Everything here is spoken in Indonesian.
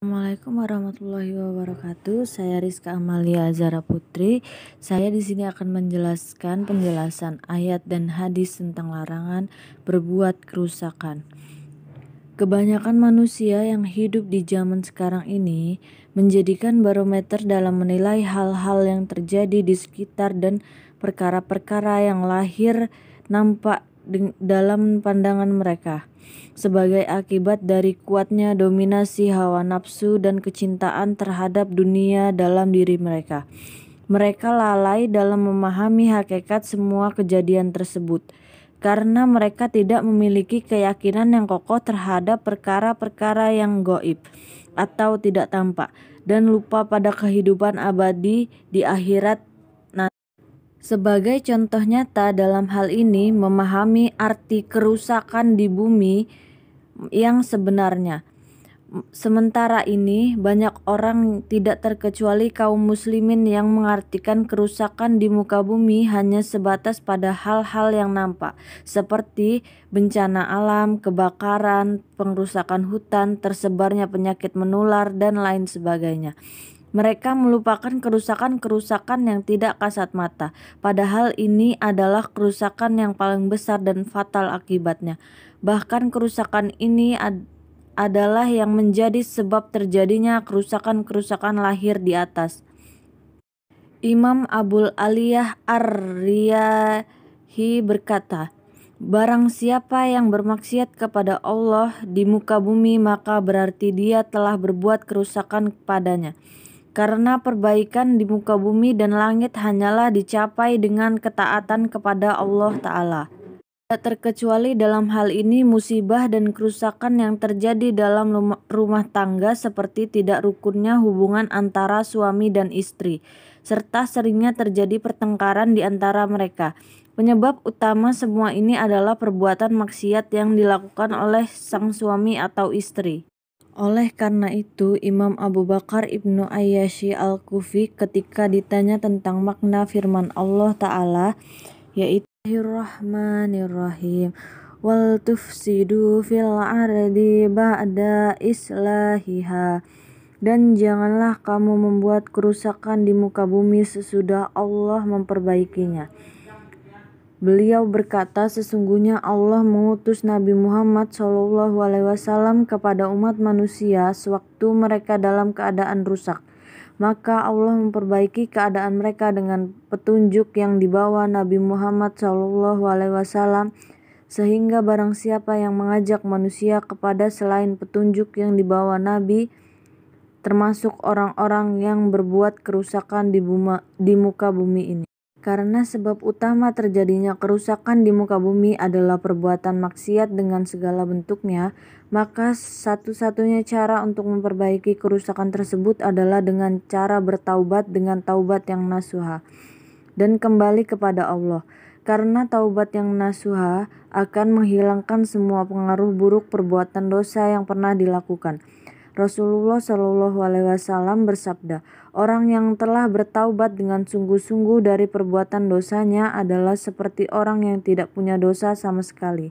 Assalamualaikum warahmatullahi wabarakatuh. Saya Rizka Amalia Azara Putri. Saya di sini akan menjelaskan penjelasan ayat dan hadis tentang larangan berbuat kerusakan. Kebanyakan manusia yang hidup di zaman sekarang ini menjadikan barometer dalam menilai hal-hal yang terjadi di sekitar dan perkara-perkara yang lahir nampak dalam pandangan mereka sebagai akibat dari kuatnya dominasi hawa nafsu dan kecintaan terhadap dunia dalam diri mereka. Mereka lalai dalam memahami hakikat semua kejadian tersebut karena mereka tidak memiliki keyakinan yang kokoh terhadap perkara-perkara yang gaib atau tidak tampak dan lupa pada kehidupan abadi di akhirat. Sebagai contoh nyata dalam hal ini, memahami arti kerusakan di bumi yang sebenarnya. Sementara ini, banyak orang tidak terkecuali kaum muslimin yang mengartikan kerusakan di muka bumi hanya sebatas pada hal-hal yang nampak, seperti bencana alam, kebakaran, pengrusakan hutan, tersebarnya penyakit menular, dan lain sebagainya. Mereka melupakan kerusakan-kerusakan yang tidak kasat mata, padahal ini adalah kerusakan yang paling besar dan fatal akibatnya. Bahkan kerusakan ini adalah yang menjadi sebab terjadinya kerusakan-kerusakan lahir di atas. Imam Abul Aliyah Ar-Riyahi berkata, "Barang siapa yang bermaksiat kepada Allah di muka bumi, maka berarti dia telah berbuat kerusakan kepadanya. Karena perbaikan di muka bumi dan langit hanyalah dicapai dengan ketaatan kepada Allah Ta'ala. Tidak terkecuali dalam hal ini musibah dan kerusakan yang terjadi dalam rumah tangga seperti tidak rukunnya hubungan antara suami dan istri, serta seringnya terjadi pertengkaran di antara mereka. Penyebab utama semua ini adalah perbuatan maksiat yang dilakukan oleh sang suami atau istri." Oleh karena itu, Imam Abu Bakar Ibnu Ayyashi Al-Kufi ketika ditanya tentang makna firman Allah Ta'ala, yaitu Bismillahirrahmanirrahim, wal tufsidu fil ardi ba'da islahiha, dan janganlah kamu membuat kerusakan di muka bumi sesudah Allah memperbaikinya. Beliau berkata, sesungguhnya Allah mengutus Nabi Muhammad SAW kepada umat manusia sewaktu mereka dalam keadaan rusak. Maka Allah memperbaiki keadaan mereka dengan petunjuk yang dibawa Nabi Muhammad SAW, sehingga barang siapa yang mengajak manusia kepada selain petunjuk yang dibawa Nabi, termasuk orang-orang yang berbuat kerusakan di muka bumi ini. Karena sebab utama terjadinya kerusakan di muka bumi adalah perbuatan maksiat dengan segala bentuknya, maka satu-satunya cara untuk memperbaiki kerusakan tersebut adalah dengan cara bertaubat dengan taubat yang nasuha dan kembali kepada Allah. Karena taubat yang nasuha akan menghilangkan semua pengaruh buruk perbuatan dosa yang pernah dilakukan. Rasulullah SAW bersabda, orang yang telah bertaubat dengan sungguh-sungguh dari perbuatan dosanya adalah seperti orang yang tidak punya dosa sama sekali.